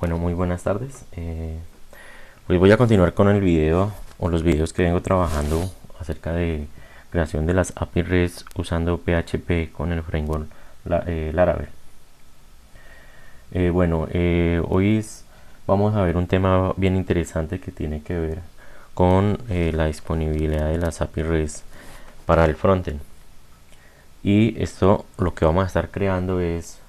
Bueno, muy buenas tardes. Hoy voy a continuar con el video o los videos que vengo trabajando acerca de creación de las API REST usando PHP con el framework Laravel. Hoy vamos a ver un tema bien interesante que tiene que ver con la disponibilidad de las API REST para el frontend. Y esto lo que vamos a estar creando es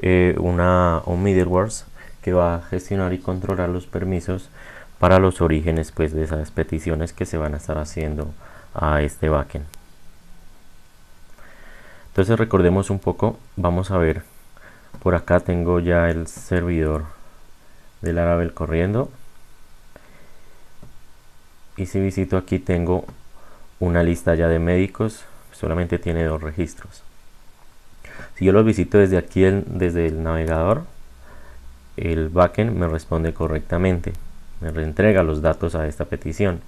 un middleware que va a gestionar y controlar los permisos para los orígenes pues de esas peticiones que se van a estar haciendo a este backend. Entonces recordemos un poco, vamos a ver, por acá tengo ya el servidor de Laravel corriendo, y si visito aquí tengo una lista ya de médicos, solamente tiene 2 registros. Si yo los visito desde aquí, desde el navegador, el backend me responde correctamente, me reentrega los datos a esta petición.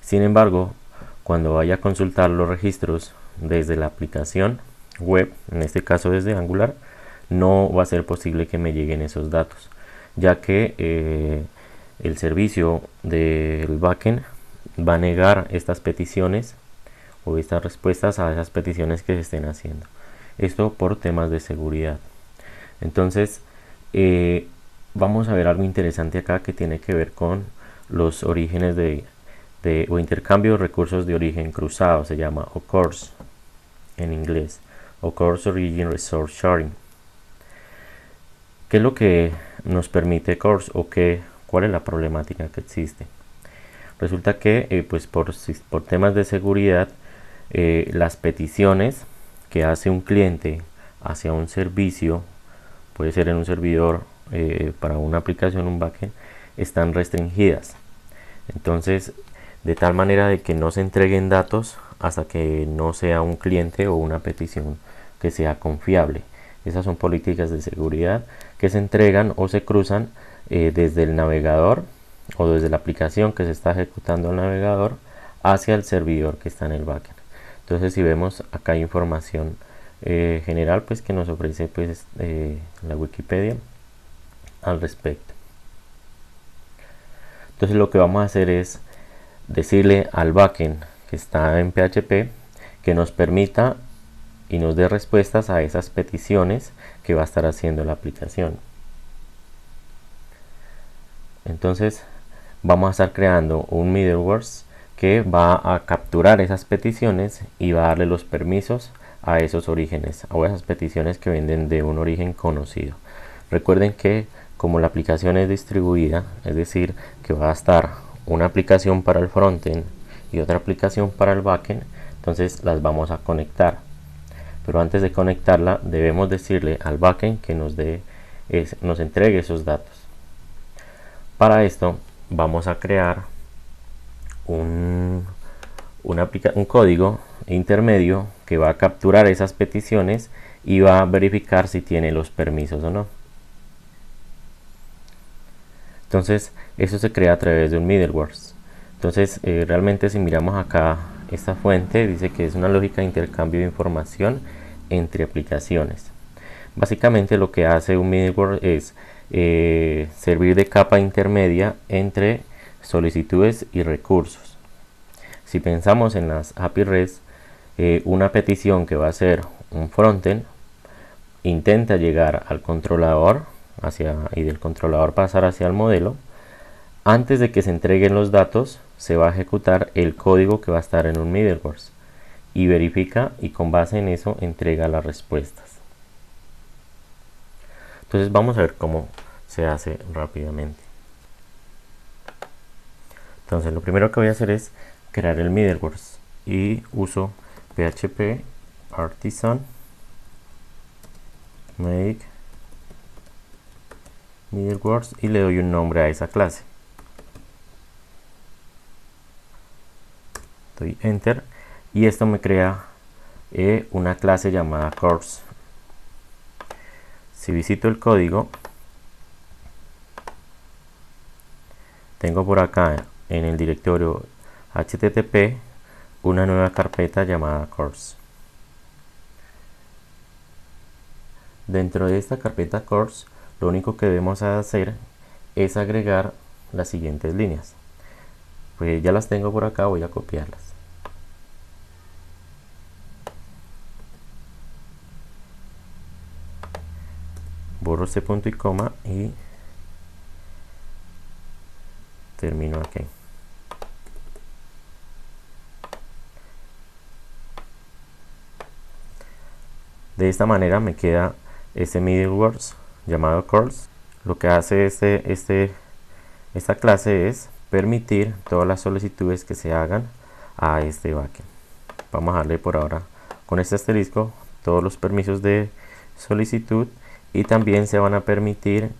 Sin embargo, cuando vaya a consultar los registros desde la aplicación web, en este caso desde Angular, no va a ser posible que me lleguen esos datos, ya que el servicio del backend va a negar estas peticiones o estas respuestas a esas peticiones que se estén haciendo. Esto por temas de seguridad. Entonces, vamos a ver algo interesante acá que tiene que ver con los orígenes o intercambio de recursos de origen cruzado. Se llama OCORS en inglés, OCORS Origin Resource Sharing. ¿Qué es lo que nos permite CORS o cuál es la problemática que existe? Resulta que pues por temas de seguridad, las peticiones que hace un cliente hacia un servicio, puede ser en un servidor para una aplicación, un backend, están restringidas. Entonces, de tal manera de que no se entreguen datos hasta que no sea un cliente o una petición que sea confiable. Esas son políticas de seguridad que se entregan o se cruzan desde el navegador o desde la aplicación que se está ejecutando el navegador hacia el servidor que está en el backend. Entonces, si vemos acá hay información general pues que nos ofrece pues la Wikipedia al respecto. Entonces lo que vamos a hacer es decirle al backend que está en PHP que nos permita y nos dé respuestas a esas peticiones que va a estar haciendo la aplicación. Entonces vamos a estar creando un middleware que va a capturar esas peticiones y va a darle los permisos a esos orígenes o a esas peticiones que vienen de un origen conocido. Recuerden que como la aplicación es distribuida, es decir, que va a estar una aplicación para el frontend y otra aplicación para el backend, entonces las vamos a conectar. Pero antes de conectarla debemos decirle al backend que nos entregue esos datos. Para esto vamos a crear un código intermedio que va a capturar esas peticiones y va a verificar si tiene los permisos o no. Entonces eso se crea a través de un middleware. Entonces realmente si miramos acá esta fuente dice que es una lógica de intercambio de información entre aplicaciones. Básicamente lo que hace un middleware es servir de capa intermedia entre solicitudes y recursos. Si pensamos en las API REST, una petición que va a ser un frontend intenta llegar al controlador y del controlador pasar hacia el modelo. Antes de que se entreguen los datos, se va a ejecutar el código que va a estar en un middleware y verifica y con base en eso entrega las respuestas. Entonces vamos a ver cómo se hace rápidamente. Entonces lo primero que voy a hacer es crear el middleware y uso PHP artisan make middleware y le doy un nombre a esa clase. Doy enter y esto me crea una clase llamada course. Si visito el código, tengo por acá en el directorio http una nueva carpeta llamada course. Dentro de esta carpeta course, lo único que debemos hacer es agregar las siguientes líneas. Pues ya las tengo por acá, voy a copiarlas. Borro este punto y coma y termino aquí. De esta manera me queda este middle words llamado course. Lo que hace esta clase es permitir todas las solicitudes que se hagan a este backend. Vamos a darle por ahora con este asterisco todos los permisos de solicitud, y también se van a permitir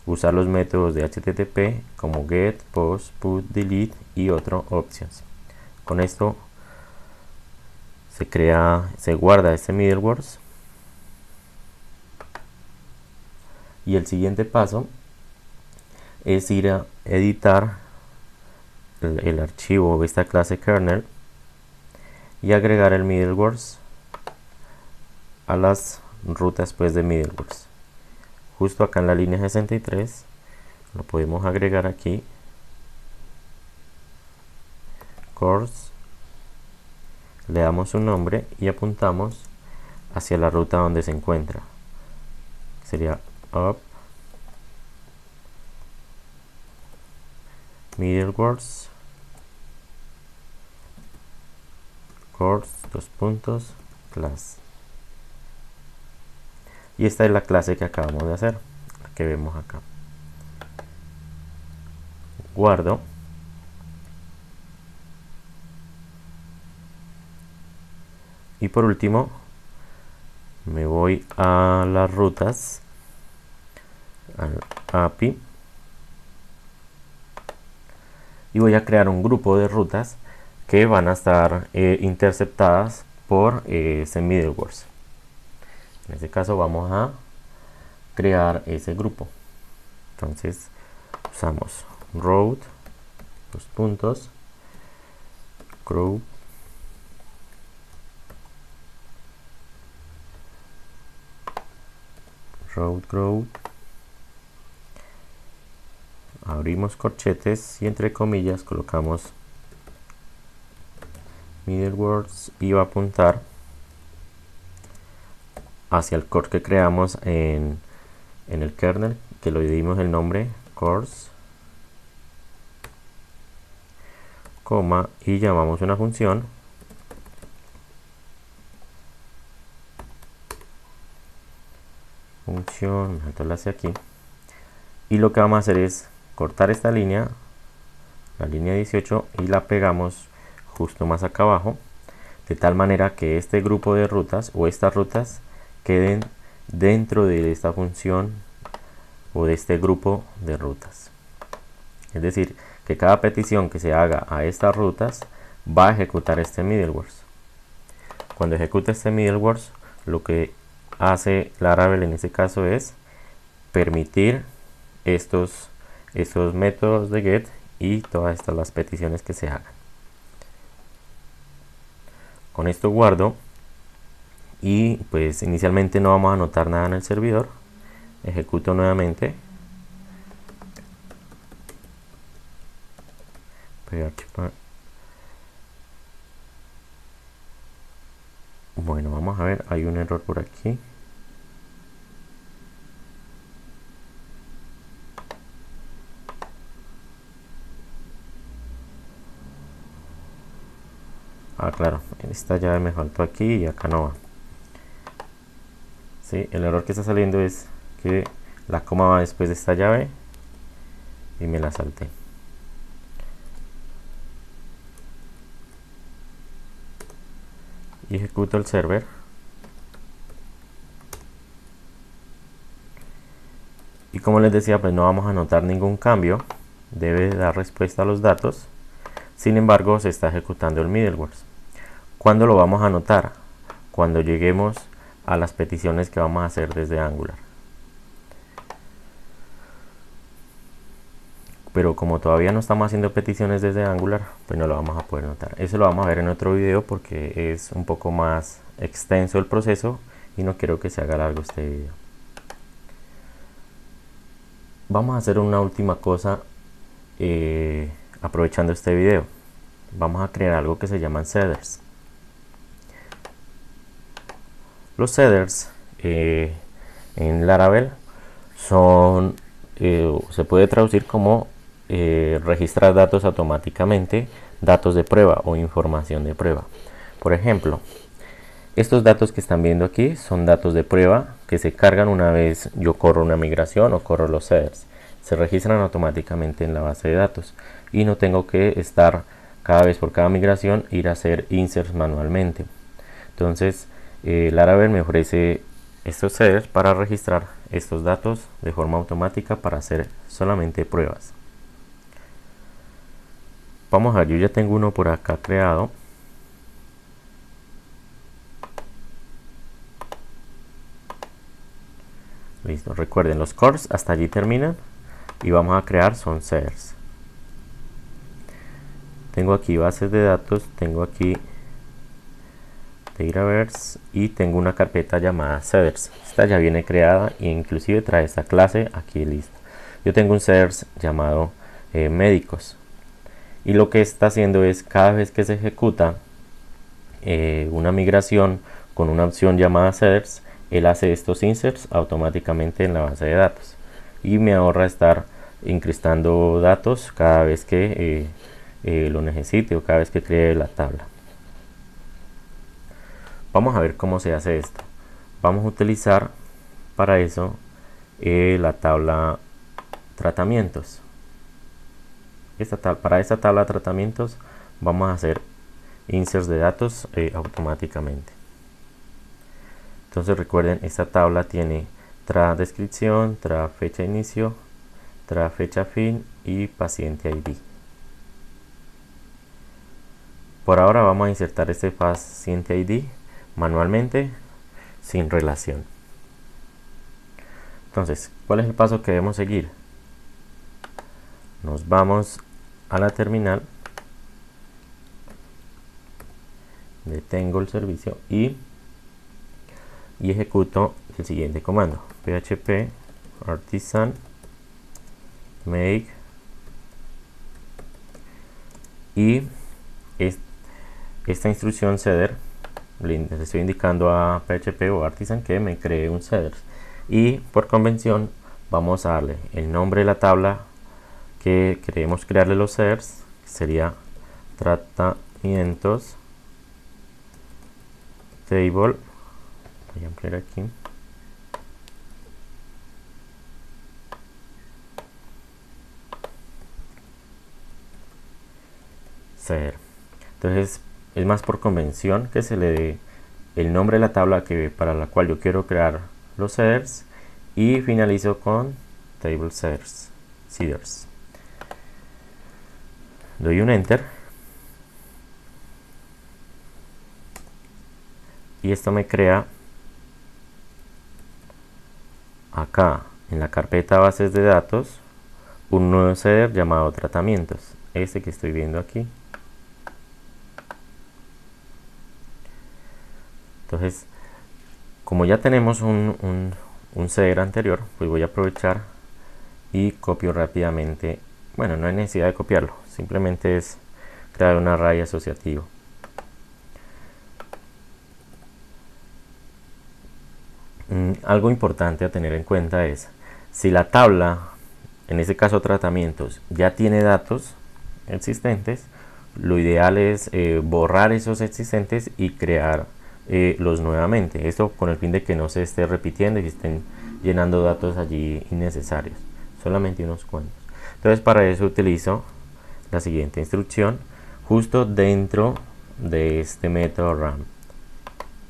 usar los métodos de HTTP como get, post, put, delete y otras options. Con esto se guarda este middle words, y el siguiente paso es ir a editar el archivo de esta clase kernel y agregar el middle words a las rutas pues de middle words. Justo acá en la línea 63 lo podemos agregar aquí, course, le damos un nombre y apuntamos hacia la ruta donde se encuentra. Sería up middle words course class. Y esta es la clase que acabamos de hacer, la que vemos acá. Guardo. Y por último, me voy a las rutas, al API, y voy a crear un grupo de rutas que van a estar interceptadas por ese middle words. En este caso vamos a crear ese grupo. Entonces usamos route, dos puntos, group, route group, abrimos corchetes y entre comillas colocamos middle words y va a apuntar hacia el core que creamos en el kernel, que le dimos el nombre course, coma, y llamamos una función hacia aquí, y lo que vamos a hacer es cortar esta línea, la línea 18, y la pegamos justo más acá abajo, de tal manera que este grupo de rutas o estas rutas queden dentro de esta función o de este grupo de rutas. Es decir, que cada petición que se haga a estas rutas va a ejecutar este middle words. Cuando ejecuta este middle words, lo que hace Laravel en este caso es permitir estos métodos de get y todas estas las peticiones que se hagan. Con esto guardo. Y pues inicialmente no vamos a anotar nada en el servidor. Ejecuto nuevamente. Bueno, vamos a ver, hay un error por aquí. Ah, claro, esta llave me faltó aquí y acá no va. Sí, el error que está saliendo es que la coma va después de esta llave y me la salté. Y ejecuto el server. Y como les decía, pues no vamos a anotar ningún cambio. Debe dar respuesta a los datos. Sin embargo, se está ejecutando el middle words. ¿Cuándo lo vamos a anotar? Cuando lleguemos a las peticiones que vamos a hacer desde Angular. Pero como todavía no estamos haciendo peticiones desde Angular, pues no lo vamos a poder notar. Eso lo vamos a ver en otro video porque es un poco más extenso el proceso y no quiero que se haga largo este video. Vamos a hacer una última cosa aprovechando este video. Vamos a crear algo que se llaman setters. Los setters en Laravel son, se puede traducir como registrar datos automáticamente, datos de prueba o información de prueba. Por ejemplo, estos datos que están viendo aquí son datos de prueba que se cargan una vez yo corro una migración o corro los setters. Se registran automáticamente en la base de datos y no tengo que estar cada vez por cada migración ir a hacer inserts manualmente. Entonces Laravel me ofrece estos setters para registrar estos datos de forma automática para hacer solamente pruebas. Vamos a ver, yo ya tengo uno por acá creado. Listo, recuerden, los cores hasta allí terminan y vamos a crear son setters. Tengo aquí bases de datos, tengo aquí Dataverse y tengo una carpeta llamada setters. Esta ya viene creada e inclusive trae esta clase aquí lista. Yo tengo un setters llamado médicos y lo que está haciendo es cada vez que se ejecuta una migración con una opción llamada setters, él hace estos inserts automáticamente en la base de datos y me ahorra estar incrustando datos cada vez que lo necesite o cada vez que cree la tabla. Vamos a ver cómo se hace esto. Vamos a utilizar para eso la tabla tratamientos. Para esta tabla de tratamientos vamos a hacer inserts de datos automáticamente. Entonces recuerden, esta tabla tiene tra descripción, tra fecha inicio, tra fecha fin y paciente ID. Por ahora vamos a insertar este paciente ID manualmente sin relación. Entonces, ¿cuál es el paso que debemos seguir? Nos vamos a la terminal, detengo el servicio y ejecuto el siguiente comando: php artisan make, y esta instrucción setter le estoy indicando a PHP o Artisan que me cree un setter, y por convención vamos a darle el nombre de la tabla que queremos crearle los setters, que sería tratamientos table. Voy a ampliar aquí. Setter. Entonces es más por convención que se le dé el nombre de la tabla para la cual yo quiero crear los setters, y finalizo con table setters. Doy un enter y esto me crea acá en la carpeta bases de datos un nuevo setter llamado tratamientos, este que estoy viendo aquí. Entonces, como ya tenemos un setter anterior, pues voy a aprovechar y copio rápidamente. Bueno, no hay necesidad de copiarlo, simplemente es crear un array asociativo. Algo importante a tener en cuenta es, si la tabla, en este caso tratamientos, ya tiene datos existentes, lo ideal es borrar esos existentes y crear los nuevamente. Esto con el fin de que no se esté repitiendo y estén llenando datos allí innecesarios, solamente unos cuantos. Entonces para eso utilizo la siguiente instrucción justo dentro de este método RAM,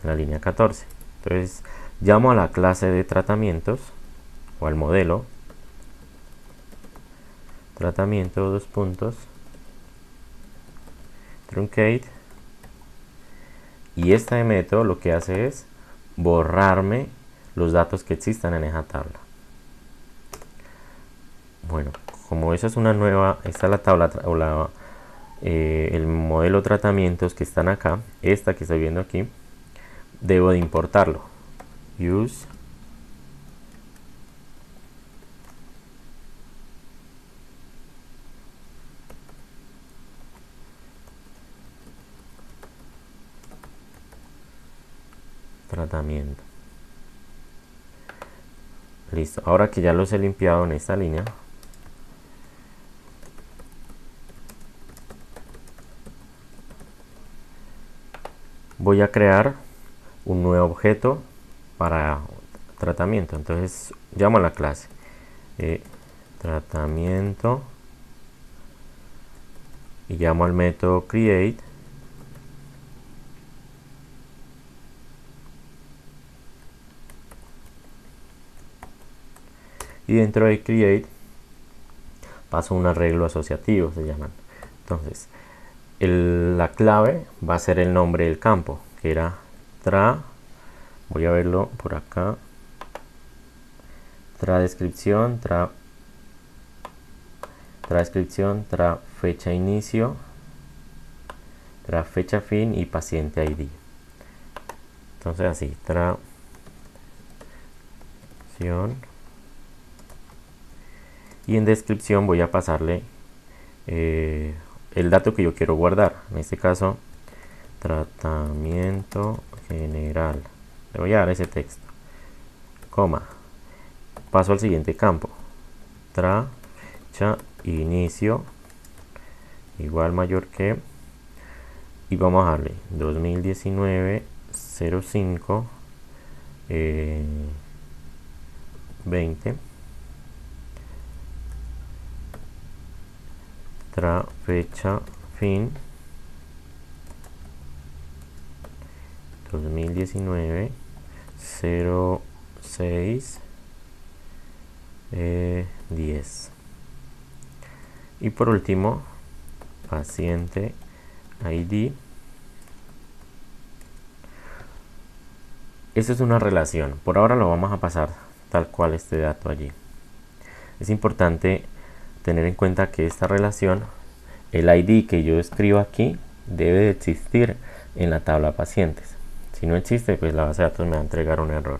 en la línea 14. Entonces llamo a la clase de tratamientos o al modelo tratamiento dos puntos truncate, y este método lo que hace es borrarme los datos que existan en esa tabla. Bueno, como esa es una nueva, esta es la tabla o el modelo tratamientos que están acá, esta que estoy viendo aquí, debo de importarlo. Use tratamiento. Listo, ahora que ya los he limpiado en esta línea, voy a crear un nuevo objeto para tratamiento. Entonces llamo a la clase tratamiento y llamo al método create y dentro de create paso un arreglo asociativo, se llaman. Entonces la clave va a ser el nombre del campo, que era voy a verlo por acá, descripción, descripción, fecha inicio, fecha fin y paciente ID. Entonces así, y en descripción voy a pasarle el dato que yo quiero guardar, en este caso tratamiento general. Le voy a dar ese texto, coma, paso al siguiente campo, fecha inicio igual mayor que, y vamos a darle 2019 05 20 fecha fin 2019 06 10 y por último paciente ID. Esa es una relación, por ahora lo vamos a pasar tal cual este dato allí. Es importante tener en cuenta que esta relación, el ID que yo escribo aquí, debe de existir en la tabla pacientes. Si no existe, pues la base de datos me va a entregar un error.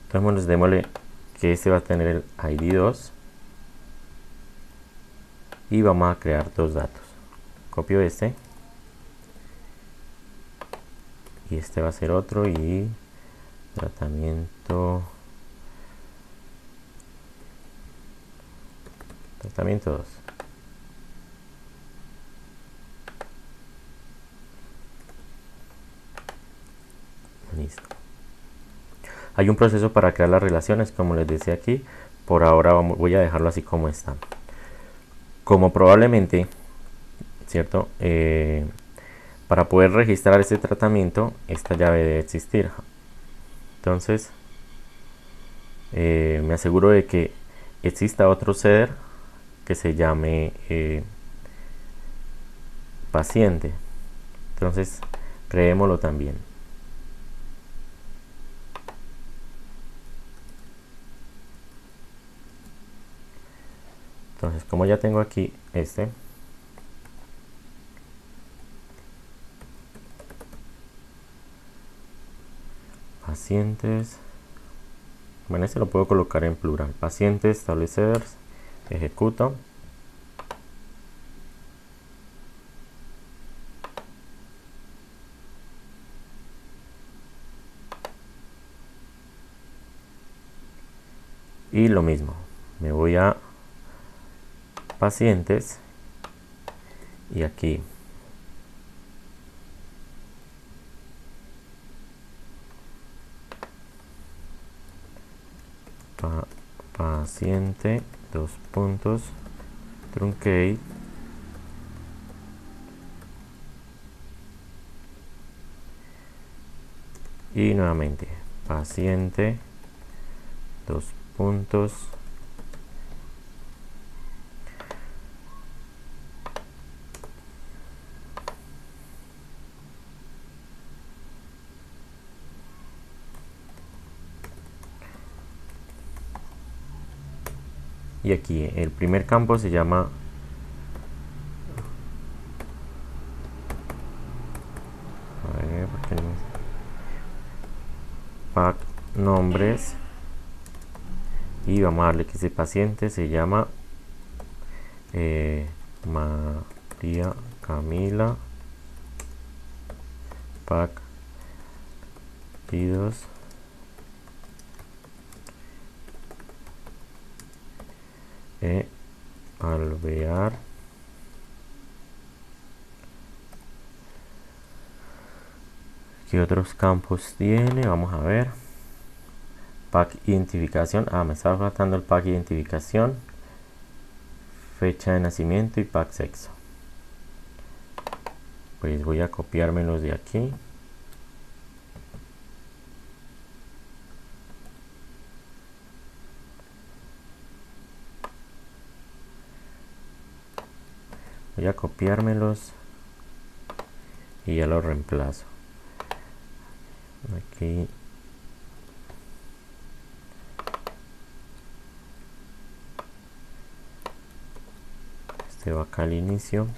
Entonces démosle que este va a tener el ID 2 y vamos a crear dos datos. Copio este y este va a ser otro y tratamiento 2. Listo. Hay un proceso para crear las relaciones, como les decía aquí. Por ahora voy a dejarlo así como está. Como probablemente, ¿cierto? Para poder registrar este tratamiento, esta llave debe existir. Entonces, me aseguro de que exista otro seeder que se llame paciente. Entonces, creémoslo también. Entonces, como ya tengo aquí este, pacientes, bueno, este lo puedo colocar en plural, pacientes, establecer, ejecuto. Y lo mismo, me voy a pacientes y aquí paciente, dos puntos, truncate, y nuevamente paciente, dos puntos, y aquí el primer campo se llama pack nombres y vamos a darle que ese paciente se llama María Camila pack pedidos alvear ¿qué otros campos tiene? Vamos a ver. Pack identificación, me estaba faltando el pack identificación, fecha de nacimiento y pack sexo. Pues voy a copiármelos de aquí. Voy a copiármelos y ya los reemplazo. Aquí este va acá al inicio.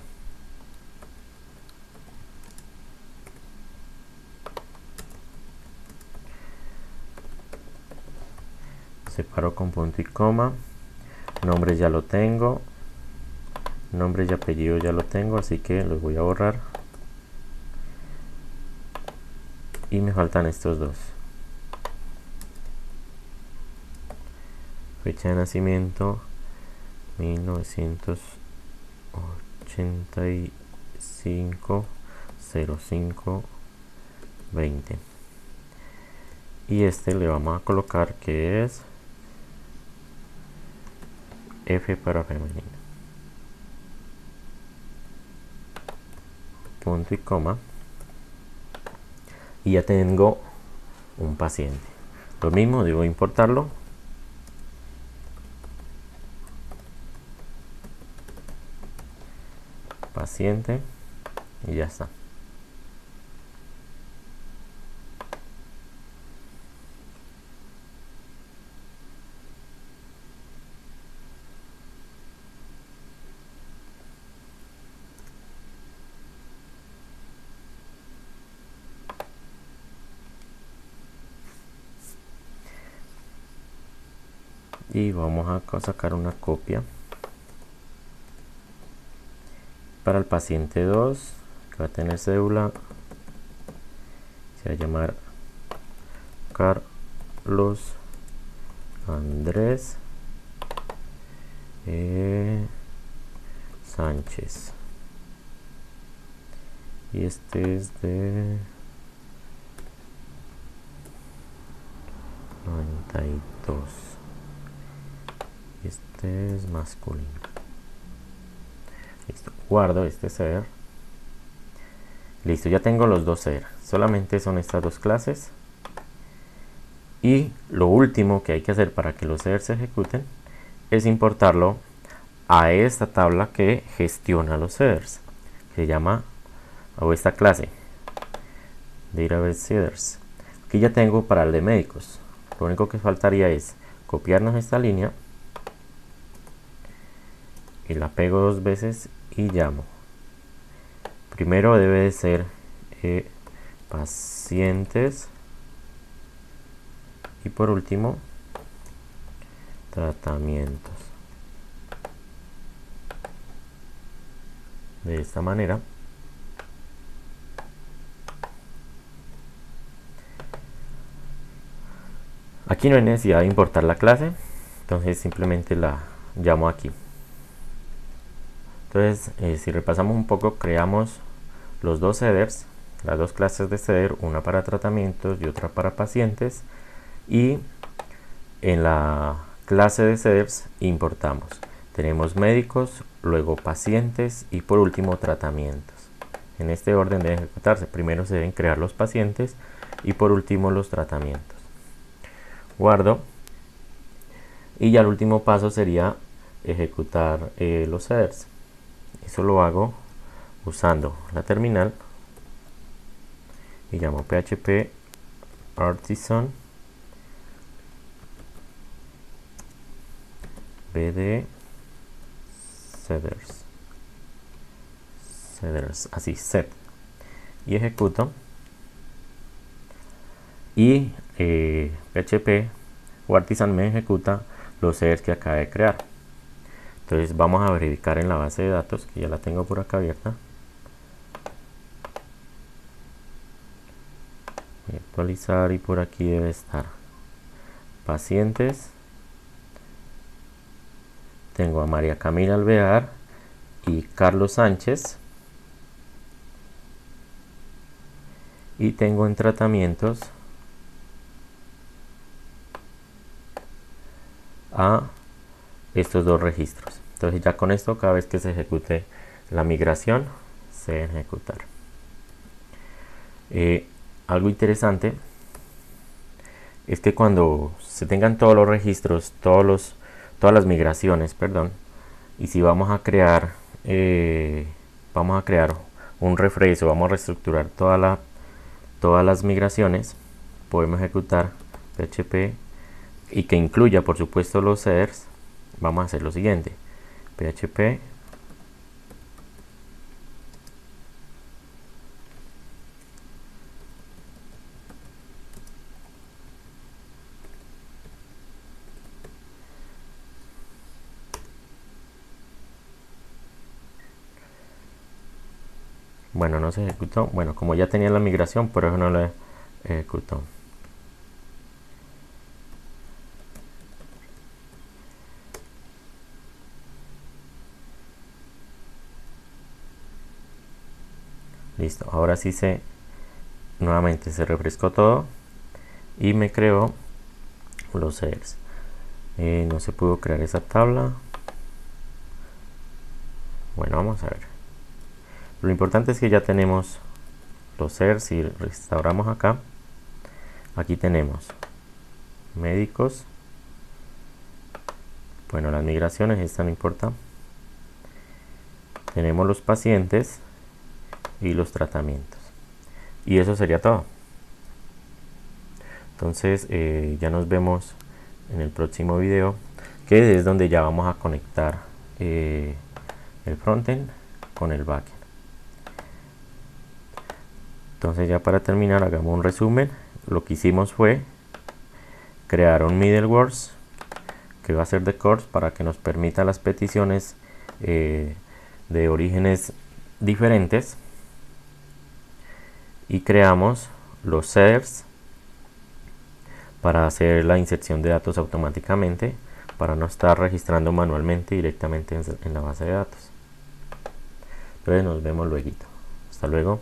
Separo con punto y coma. Nombre ya lo tengo. Nombre y apellido ya lo tengo, así que los voy a borrar. Y me faltan estos dos. Fecha de nacimiento 1985 05 20. Y este le vamos a colocar que es F para femenino. Punto y coma. Y ya tengo un paciente. Lo mismo, debo importarlo. Paciente. Y ya está. Y vamos a sacar una copia para el paciente 2 que va a tener cédula, se va a llamar Carlos Andrés Sánchez, y este es de 92. Este es masculino. Listo, guardo este ser. Listo, ya tengo los dos ser. Solamente son estas dos clases. Y lo último que hay que hacer para que los ser se ejecuten es importarlo a esta tabla que gestiona los headers, que se llama, o esta clase, Database Headers. Aquí ya tengo para el de médicos. Lo único que faltaría es copiarnos esta línea y la pego dos veces y llamo. Primero debe de ser pacientes y por último tratamientos. De esta manera aquí no hay necesidad de importar la clase, entonces simplemente la llamo aquí. Entonces, si repasamos un poco, creamos los dos headers, las dos clases de header, una para tratamientos y otra para pacientes, y en la clase de headers importamos. Tenemos médicos, luego pacientes y por último tratamientos. En este orden deben ejecutarse. Primero se deben crear los pacientes y por último los tratamientos. Guardo. Y ya el último paso sería ejecutar los headers. Eso lo hago usando la terminal y llamo php artisan bd headers, así, set, y ejecuto, y php o artisan me ejecuta los headers que acabé de crear. Entonces vamos a verificar en la base de datos, que ya la tengo por acá abierta. Voy a actualizar y por aquí debe estar pacientes. Tengo a María Camila Alvear y Carlos Sánchez. Y tengo en tratamientos a estos dos registros. Entonces ya con esto, cada vez que se ejecute la migración, se debe ejecutar. Algo interesante es que cuando se tengan todos los registros, todas las migraciones, perdón, y si vamos a crear un refresh o vamos a reestructurar todas las migraciones, podemos ejecutar PHP y que incluya por supuesto los headers. Vamos a hacer lo siguiente: PHP bueno, no se ejecutó. Bueno, como ya tenía la migración, por eso no la ejecutó. Listo, ahora sí nuevamente se refrescó todo y me creó los headers. No se pudo crear esa tabla. Bueno, vamos a ver. Lo importante es que ya tenemos los headers. Si restauramos acá, aquí tenemos médicos. Bueno, las migraciones, esta no importa. Tenemos los pacientes y los tratamientos. Y eso sería todo. Entonces ya nos vemos en el próximo video, que es donde ya vamos a conectar el frontend con el backend. Entonces ya para terminar, hagamos un resumen. Lo que hicimos fue crear un middleware que va a ser de course para que nos permita las peticiones de orígenes diferentes, y creamos los headers para hacer la inserción de datos automáticamente, para no estar registrando manualmente directamente en la base de datos. Entonces nos vemos luego. Hasta luego.